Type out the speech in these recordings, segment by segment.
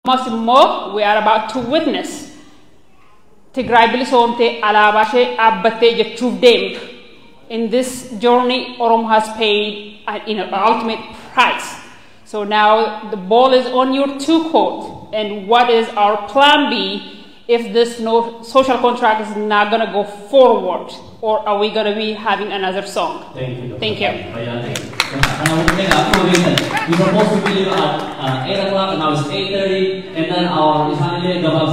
Massimo, we are about to witness Tigray Bilisomte Alabashe Abbate Jechuv Demed. In this journey, Oromo has paid an ultimate price. So now the ball is on your two court. And what is our plan B if this social contract is not going to go forward? Or are we going to be having another song? Thank you. Thank you. We were supposed to be leave at 8 o'clock and now it's 8:30, and then our Ismaili Gabab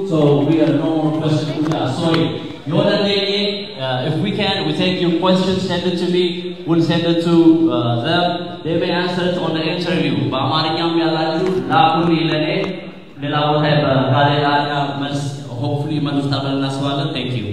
so we have no more questions. Sorry. If we can, we take your questions, send it to me, we'll send it to them. They may answer it on the interview. Hopefully, thank you.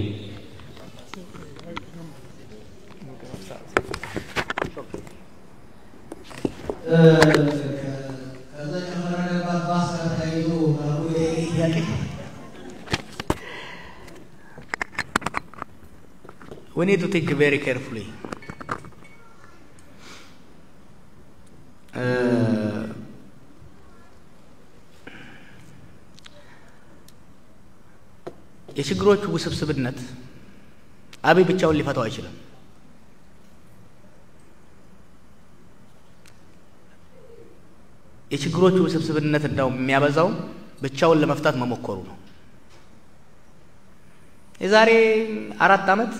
We need to think very carefully. የችግሮቹ ውስብስብነት አብይ ብቻውን ሊፈታው አይችልም። የችግሮቹ ውስብስብነት እንደው የሚያበዛው ብቻውን ለመፍታት መሞከሩ ነው። የዛሬ 4 ዓመት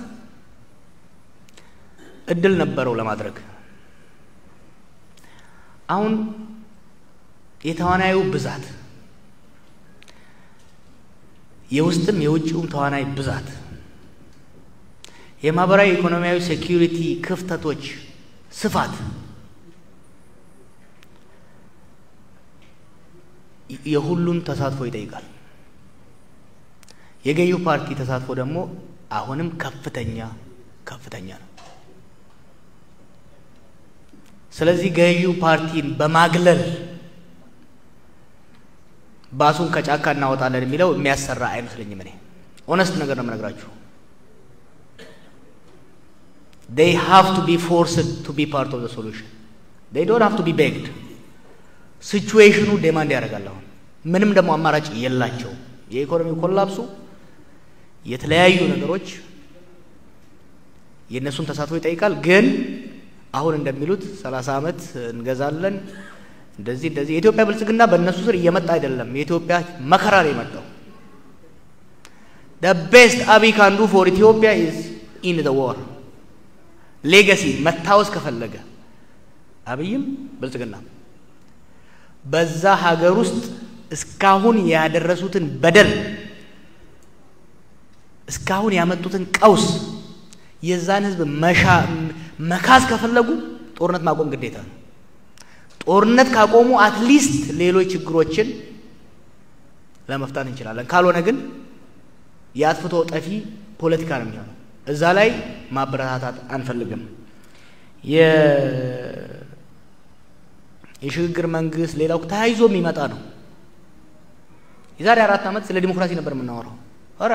እድል ነበረው ለማድረግ። አሁን የተዋናዩ ብዛት የውስጥም የውጭውም ተዋናይ ብዛት የማህበራዊ ኢኮኖሚያዊ ሴኩሪቲ ክፍተቶች ስፋት የሁሉን ተሳትፎ ይጠይቃል። የገዢው ፓርቲ ተሳትፎ ደግሞ አሁንም ከፍተኛ ነው። ስለዚህ ገዢው ፓርቲን በማግለል ባሱን ከጫካ እናወጣለን የሚለው የሚያሰራ አይመስለኝም። እኔ ኦነስት ነገር ነው የምነግራችሁ። They have to be forced to be part of the solution. They don't have to be begged. ሲቹዌሽኑ ዴማንድ ያደርጋል። አሁን ምንም ደግሞ አማራጭ የላቸው። የኢኮኖሚው ኮላፕሱ የተለያዩ ነገሮች የነሱን ተሳትፎ ይጠይቃል። ግን አሁን እንደሚሉት 30 ዓመት እንገዛለን እንደዚህ የኢትዮጵያ ብልጽግና በእነሱ ስር እየመጣ አይደለም። የኢትዮጵያ መከራ ነው የመጣው። The best Abiy can do for Ethiopia is in the war. ሌጋሲ መታወስ ከፈለገ አብይም ብልጽግና በዛ ሀገር ውስጥ እስካሁን ያደረሱትን በደል እስካሁን ያመጡትን ቀውስ የዛን ህዝብ መካስ ከፈለጉ ጦርነት ማቆም ግዴታ ነው። ጦርነት ካቆሙ አትሊስት ሌሎች ችግሮችን ለመፍታት እንችላለን። ካልሆነ ግን ያጥፍቶ ጠፊ ፖለቲካ ነው የሚሆነው። እዛ ላይ ማበረታታት አንፈልግም። የሽግግር መንግስት ሌላው ተያይዞ የሚመጣ ነው። የዛሬ 4 ዓመት ስለ ዲሞክራሲ ነበር የምናወራው።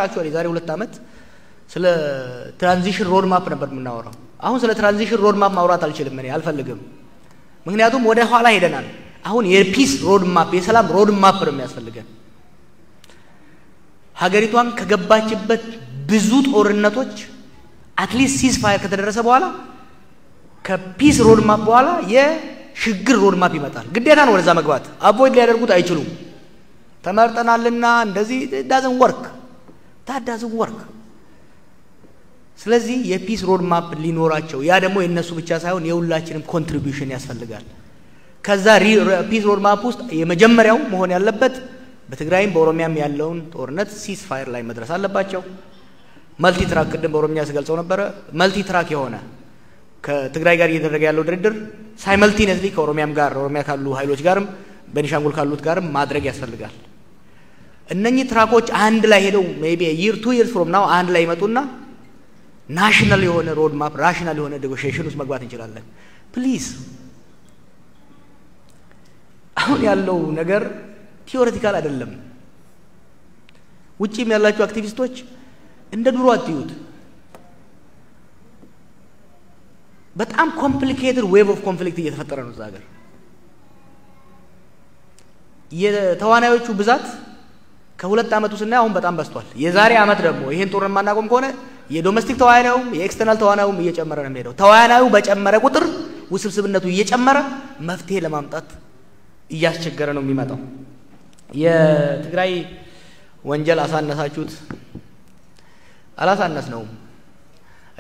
አክቹአሊ የዛሬ 2 ዓመት ስለ ትራንዚሽን ሮድ ማፕ ነበር የምናወራው። አሁን ስለ ትራንዚሽን ሮድ ማፕ ማውራት አልችልም፣ እኔ አልፈልግም። ምክንያቱም ወደ ኋላ ሄደናል። አሁን የፒስ ሮድ ማፕ የሰላም ሮድ ማፕ ነው የሚያስፈልገን። ሀገሪቷን ከገባችበት ብዙ ጦርነቶች አትሊስት ሲዝ ፋየር ከተደረሰ በኋላ ከፒስ ሮድ ማፕ በኋላ የሽግግር ሮድ ማፕ ይመጣል። ግዴታ ነው ወደዛ መግባት። አቮይድ ሊያደርጉት አይችሉም። ተመርጠናልና እንደዚህ doesn't work. that doesn't work. ስለዚህ የፒስ ሮድ ማፕ ሊኖራቸው ያ ደግሞ የነሱ ብቻ ሳይሆን የሁላችንም ኮንትሪቢዩሽን ያስፈልጋል። ከዛ ፒስ ሮድ ማፕ ውስጥ የመጀመሪያው መሆን ያለበት በትግራይም በኦሮሚያም ያለውን ጦርነት ሲዝ ፋየር ላይ መድረስ አለባቸው። መልቲ ትራክ ቅድም በኦሮሚያ ሲገልጸው ነበር። መልቲ ትራክ የሆነ ከትግራይ ጋር እየተደረገ ያለው ድርድር ሳይመልቲነስሊ ከኦሮሚያም ጋር ኦሮሚያ ካሉ ኃይሎች ጋርም በኒሻንጉል ካሉት ጋርም ማድረግ ያስፈልጋል። እነኚህ ትራኮች አንድ ላይ ሄደው ሜቢ year 2 years from now አንድ ላይ ይመጡና ናሽናል የሆነ ሮድ ማፕ ራሽናል የሆነ ኔጎሺዬሽን ውስጥ መግባት እንችላለን። ፕሊዝ አሁን ያለው ነገር ቲዮሬቲካል አይደለም። ውጪም ያላችሁ አክቲቪስቶች እንደ ድሮ አትዩት። በጣም ኮምፕሊኬትድ ዌቭ ኦፍ ኮንፍሊክት እየተፈጠረ ነው እዛ ሀገር። የተዋናዮቹ ብዛት ከሁለት ዓመቱ ስናይ አሁን በጣም በስቷል የዛሬ ዓመት ደግሞ ይሄን ጦርነት ማናቆም ከሆነ የዶሜስቲክ ተዋናዩ የኤክስተርናል ተዋናዩ እየጨመረ ነው የሚሄደው ተዋናዩ በጨመረ ቁጥር ውስብስብነቱ እየጨመረ መፍትሄ ለማምጣት እያስቸገረ ነው የሚመጣው የትግራይ ወንጀል አሳነሳችሁት አላሳነስ ነው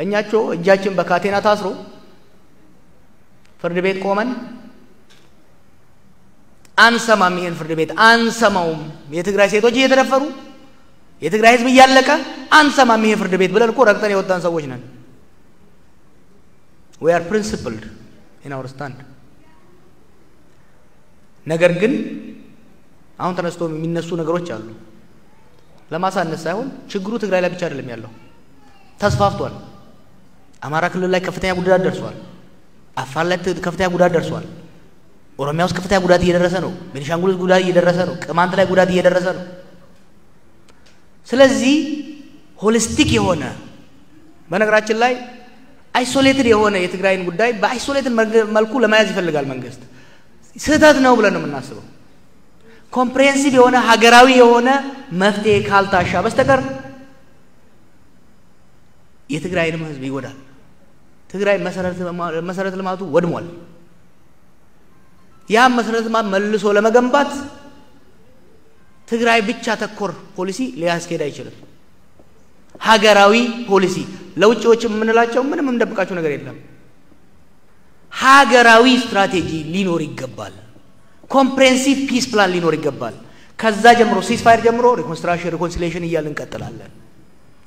እኛቸው እጃችን በካቴና ታስሮ ፍርድ ቤት ቆመን አንሰማም ይሄን ፍርድ ቤት አንሰማውም የትግራይ ሴቶች እየተደፈሩ የትግራይ ህዝብ እያለቀ አንሰማም ይሄ ፍርድ ቤት ብለን እኮ ረግጠን የወጣን ሰዎች ነን we are principled in our stand ነገር ግን አሁን ተነስቶ የሚነሱ ነገሮች አሉ ለማሳነስ ሳይሆን ችግሩ ትግራይ ላይ ብቻ አይደለም ያለው ተስፋፍቷል አማራ ክልል ላይ ከፍተኛ ጉዳት ደርሷል አፋር ላይ ከፍተኛ ጉዳት ደርሷል ኦሮሚያ ውስጥ ከፍተኛ ጉዳት እየደረሰ ነው ቤኒሻንጉል ጉዳት እየደረሰ ነው ቅማንት ላይ ጉዳት እየደረሰ ነው ስለዚህ ሆሊስቲክ የሆነ በነገራችን ላይ አይሶሌትድ የሆነ የትግራይን ጉዳይ በአይሶሌትድ መልኩ ለማያዝ ይፈልጋል መንግስት ስህተት ነው ብለን ነው የምናስበው ኮምፕሬሄንሲቭ የሆነ ሀገራዊ የሆነ መፍትሄ ካልታሻ በስተቀር የትግራይንም ህዝብ ይጎዳል ትግራይ መሰረተ ልማቱ ወድሟል ያ መሰረተ ልማት መልሶ ለመገንባት ትግራይ ብቻ ተኮር ፖሊሲ ሊያስኬድ አይችልም ሀገራዊ ፖሊሲ ለውጪዎች የምንላቸው ምንም እንደብቃቸው ነገር የለም ሀገራዊ ስትራቴጂ ሊኖር ይገባል ኮምፕሬሄንሲቭ ፒስ ፕላን ሊኖር ይገባል ከዛ ጀምሮ ሲስፋየር ጀምሮ ሪኮንስትራክሽን ሪኮንሲሊየሽን እያልን እንቀጥላለን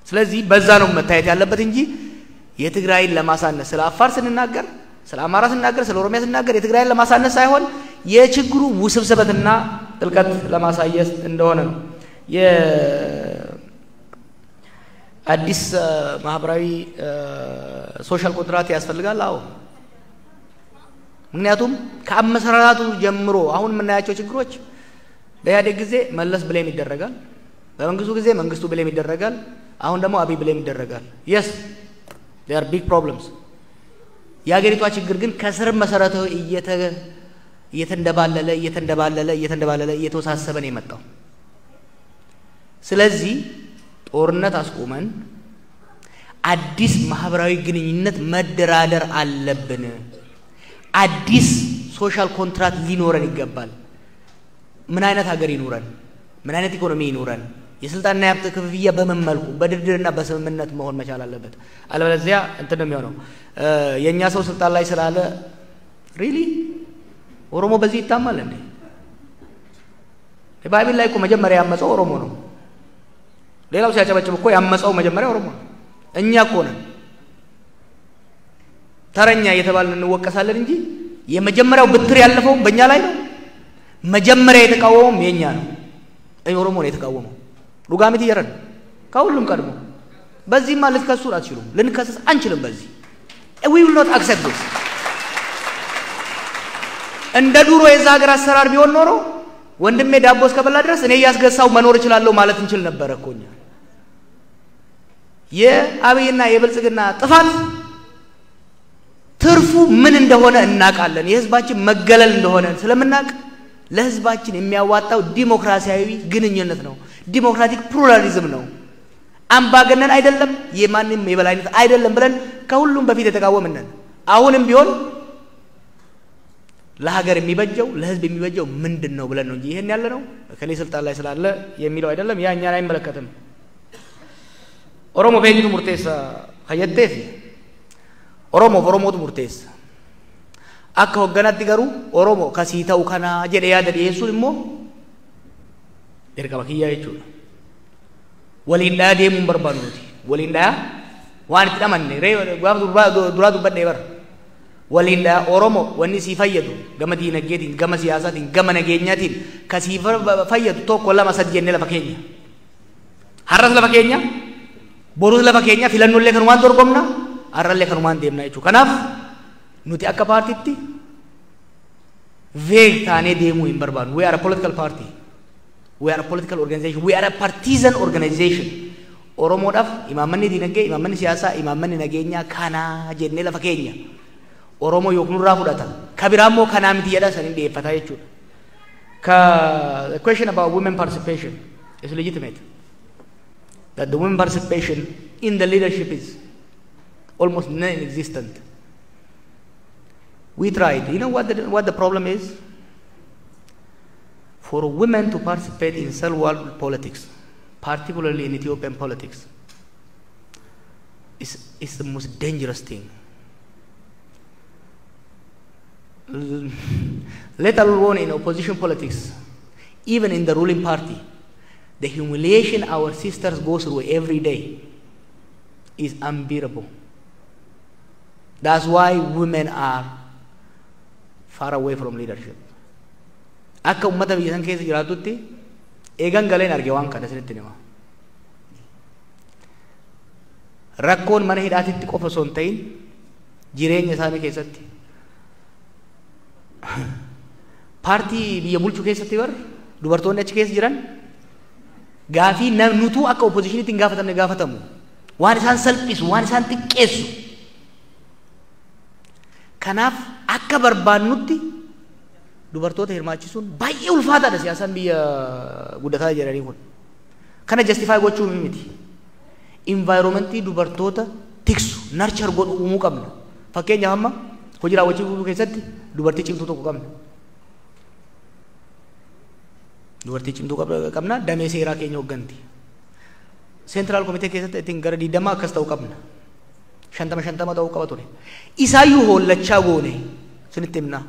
ስለዚህ በዛ ነው መታየት ያለበት እንጂ የትግራይን ለማሳነስ ስለ አፋር ስንናገር ስለ አማራ ስንናገር ስለ ኦሮሚያ ስንናገር የትግራይን ለማሳነስ ሳይሆን የችግሩ ውስብስበትና ጥልቀት ለማሳየት እንደሆነ ነው የአዲስ ማህበራዊ ሶሻል ኮንትራክት ያስፈልጋል አዎ ምክንያቱም ከአመሰራራቱ ጀምሮ አሁን የምናያቸው ችግሮች በኢህአዴግ ጊዜ መለስ ብሌም ይደረጋል በመንግስቱ ጊዜ መንግስቱ ብሌም ይደረጋል አሁን ደግሞ አብይ ብሌም ይደረጋል yes there are big problems የሀገሪቷ ችግር ግን ከስር መሰረቱ እየተንደባለለ እየተወሳሰበ ነው የመጣው ስለዚህ ጦርነት አስቆመን አዲስ ማህበራዊ ግንኙነት መደራደር አለብን አዲስ ሶሻል ኮንትራክት ሊኖረን ይገባል ምን አይነት ሀገር ይኖረን ምን አይነት ኢኮኖሚ ይኖረን የስልጣንና የሀብት ክፍፍያ በምን መልኩ በድርድርና በስምምነት መሆን መቻል አለበት አለበለዚያ እንትን ነው የሚሆነው የኛ ሰው ስልጣን ላይ ስላለ ሪሊ ኦሮሞ በዚህ ይታማል እንዴ ባይብል ላይ እኮ መጀመሪያ ያመፀው ኦሮሞ ነው ሌላው ሲያጨበጭብ እኮ ያመፀው መጀመሪያ ኦሮሞ ነው እኛ እኮ ነን ተረኛ እየተባልን እንወቀሳለን እንጂ የመጀመሪያው ብትር ያለፈው በእኛ ላይ ነው መጀመሪያ የተቃወመው የኛ ነው ኦሮሞ ነው የተቃወመው ሩጋሚት ይየረን ከሁሉም ቀድሞ በዚህማ ልትከሱ አትችሉም ልንከሰስ አንችልም በዚህ we will not accept this እንደ ዱሮ የዛ ሀገር አሰራር ቢሆን ኖሮ ወንድሜ ዳቦ እስከበላ ድረስ እኔ ያስገሳው መኖር ይችላልው ማለት እንችል ነበር እኮኛ የአብይና የብልጽግና ጥፋት ትርፉ ምን እንደሆነ እናቃለን የህዝባችን መገለል እንደሆነ ስለምናቅ ለህዝባችን የሚያዋጣው ዲሞክራሲያዊ ግንኙነት ነው ዲሞክራቲክ ፕሉራሊዝም ነው አምባገነን አይደለም የማንንም የበላይነት አይደለም ብለን ከሁሉም በፊት የተቃወምነን አሁንም ቢሆን ለሀገር የሚበጀው ለህዝብ የሚበጀው ምንድነው ብለን ነው እንጂ ይሄን ያለ ነው ከሌ ስልጣን ላይ ስላለ የሚለው አይደለም ያ እኛን አይመለከትም ኦሮሞ በእንቱ ሙርቴሳ ሀየቴፊ ኦሮሞቱ ሙርቴሳ akka hogganatti garuu oromo kasii ta'u kana jedhe yaada dhiyeessuun immoo erga kiyyaa jechuudha waliin dhayaa deemuun barbaadu nuti waliin dhayaa waan itti dhamanne gaaf duraa dubbadhee bara waliin dhayaa oromo wanni sii fayyadu gama diinagdeetiin gama siyaasaatiin gama nageenyaatiin kasii fayyadu tokko lama sadi jennee lafa keenya har'as lafa keenya borus lafa keenya filannollee kanumaan dorgomna har'allee kanumaan deemna jechuudha kanaaf nuti akka paartiitti veegtaanee deemuu hin barbaadu we are a political party we are a political organization we are a partisan organization oromoodhaaf imaammanni diinagdee imaammanni siyaasaa imaammanni nageenyaa kanaa jennee lafa keenya oromoo yookiin nurraa fudhata kabiraammoo kanaa miti jedha sanin dhiyeeffataa jechuudha The question about women participation is legitimate. That the women participation in the leadership is almost non-existent. We tried. You know what the problem is? For women to participate in third-world politics, particularly in Ethiopian politics, is the most dangerous thing. Let alone in opposition politics, even in the ruling party, the humiliation our sisters go through every day is unbearable. That's why women are far away from leadership. Akka ummata biyya san keessa jiraatutti eegan galeen arge waan kana isinitti nima. Rakkoon mana hidhaatitti qofa osoo hin ta'in jireenya isaanii keessatti paartii biyya bulchuu keessatti bar dubartoonni achi keessa jiran gaafii nutuu akka oppositionitti hin gaafatamne gaafatamu. Waan isaan salphisu, waan isaan xiqqeessu. Kanaaf akka barbaannutti dubartoota hirmaachisuun baay'ee ulfaataadha siyaasaan biyya guddataa jiranii kun. Kana justify gochuu miti. Environmentii dubartoota tiksu nurture godhu uumuu qabna. Fakkeenyaaf amma hojii raawwachiisuu keessatti dubartii cimtuu tokko qabna. Dubartii cimtuu qabna damee seeraa keenya hoogganti. Central Committee keessatti ittiin gara 20 akkas ta'uu qabna. 50 ta'uu qaba ture. Isaayyuu hollachaa goone sinitti himna.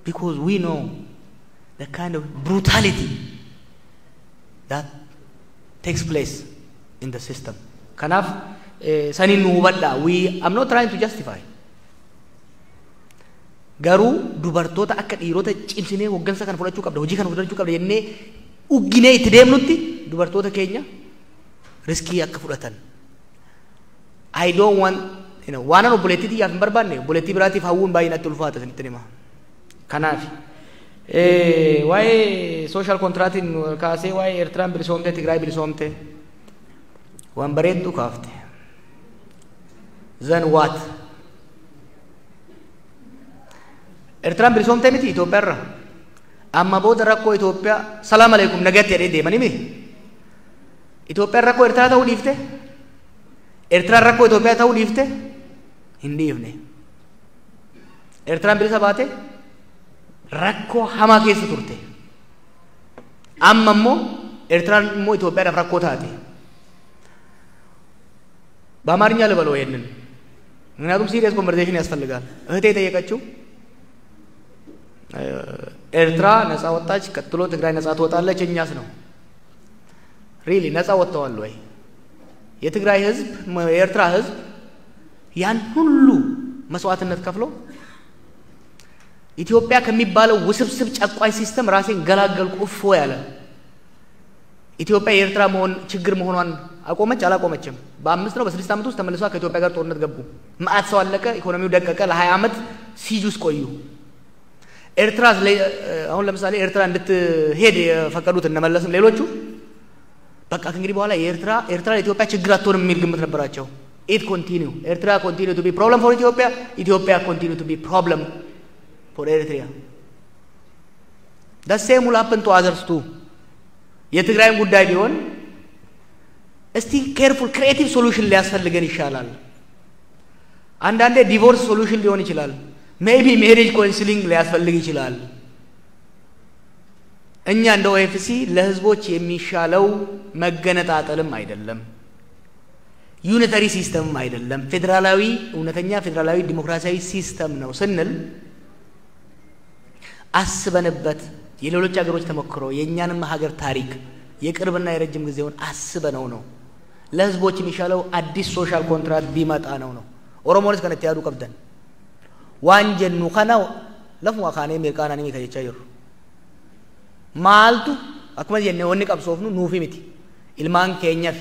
Because we know the kind of brutality that takes place in the system. Kanaaf sanin nu hubadha. I'm not trying to justify. Garuu dubartoota akka dhiirota cimsinee hoggansa kan fudhachuu qabda, hojii kan fudhachuu qabda jennee ugginee itti deemnutti dubartoota keenya riskii akka fudhatan. I don't want, waan obboleettiitiif hin barbaanne obboleettii biraatiif hawwuun baay'ee natti ulfaata isinitti hima. Kanaaf waa'ee social contractiin kaasee waa'ee Eertiraan bilisoomte, Tigraay bilisoomte waan bareeddu kaafte. Then what? Eertiraan bilisoomte miti Itoophiyaa irra. Amma booda rakkoo Itoophiyaa salaam aleikum nagatti jedhee deemanii mi? Itoophiyaan rakkoo Eertiraa ta'uu dhiifte? Eertiraan rakkoo Itoophiyaa ta'uu dhiifte? Hin dhiifne. Eertiraan bilisa baate rakkoo hamaa keessa turte. Amma immoo Eertiraan immoo Itoophiyaadhaaf rakkoo taate. በአማርኛ ልበለው ይሄንን ምክንያቱም ሲሪየስ ኮንቨርሴሽን ያስፈልጋል። እህቴ ጠየቀችው ኤርትራ ነፃ ወጣች፣ ቀጥሎ ትግራይ ነፃ ትወጣለች፣ እኛስ ነው ሪሊ ነፃ ወጥተዋል ወይ? የትግራይ ህዝብ የኤርትራ ህዝብ ያን ሁሉ መስዋዕትነት ከፍሎ ኢትዮጵያ ከሚባለው ውስብስብ ጨቋይ ሲስተም ራሴን ገላገልኩ እፎ ያለ ኢትዮጵያ የኤርትራ መሆን ችግር መሆኗን አቆመች አላቆመችም? በ5 ነው በ6 ዓመት ውስጥ ተመልሷ ከኢትዮጵያ ጋር ጦርነት ገቡ። ማአት ሰው አለቀ፣ ኢኮኖሚው ደቀቀ፣ ለ20 ዓመት ሲጅ ውስጥ ቆዩ። ኤርትራ አሁን ለምሳሌ ኤርትራ እንድትሄድ የፈቀዱት እነመለስም ሌሎቹ በቃ ከእንግዲህ በኋላ ኤርትራ ለኢትዮጵያ ችግር አትሆንም የሚል ግምት ነበራቸው። ኢት ኮንቲኒው ኤርትራ ኮንቲኒው ቱ ቢ ፕሮብለም ፎር ኢትዮጵያ፣ ኢትዮጵያ ኮንቲኒው ቱ ቢ ፕሮብለም ፎር ኤሪትሪያ። the same will happen to others too. የትግራይም ጉዳይ ቢሆን እስቲ ኬርፉል ክሪኤቲቭ ሶሉሽን ሊያስፈልገን ይሻላል። አንዳንዴ ዲቮርስ ሶሉሽን ሊሆን ይችላል። ሜቢ ሜሪጅ ካውንስሊንግ ሊያስፈልግ ይችላል። እኛ እንደ ኦኤፍሲ ለህዝቦች የሚሻለው መገነጣጠልም አይደለም፣ ዩኒተሪ ሲስተምም አይደለም፣ ፌደራላዊ እውነተኛ ፌደራላዊ ዲሞክራሲያዊ ሲስተም ነው ስንል አስበንበት የሌሎች ሀገሮች ተሞክሮ የኛንም ሀገር ታሪክ የቅርብና የረጅም ጊዜውን አስበነው ነው። ለህዝቦች የሚሻለው አዲስ ሶሻል ኮንትራክት ቢመጣ ነው። ኦሮሞዎች ከነተ ያዱ ቀብደን ዋንጀኑ ከናው ለፉ አካኔ ሜርቃናኒ ከየቻየሩ ማልቱ አክመ የነ ወኒ ቀብሶፍኑ ኑፊ ሚቲ ኢልማን ኬኛፍ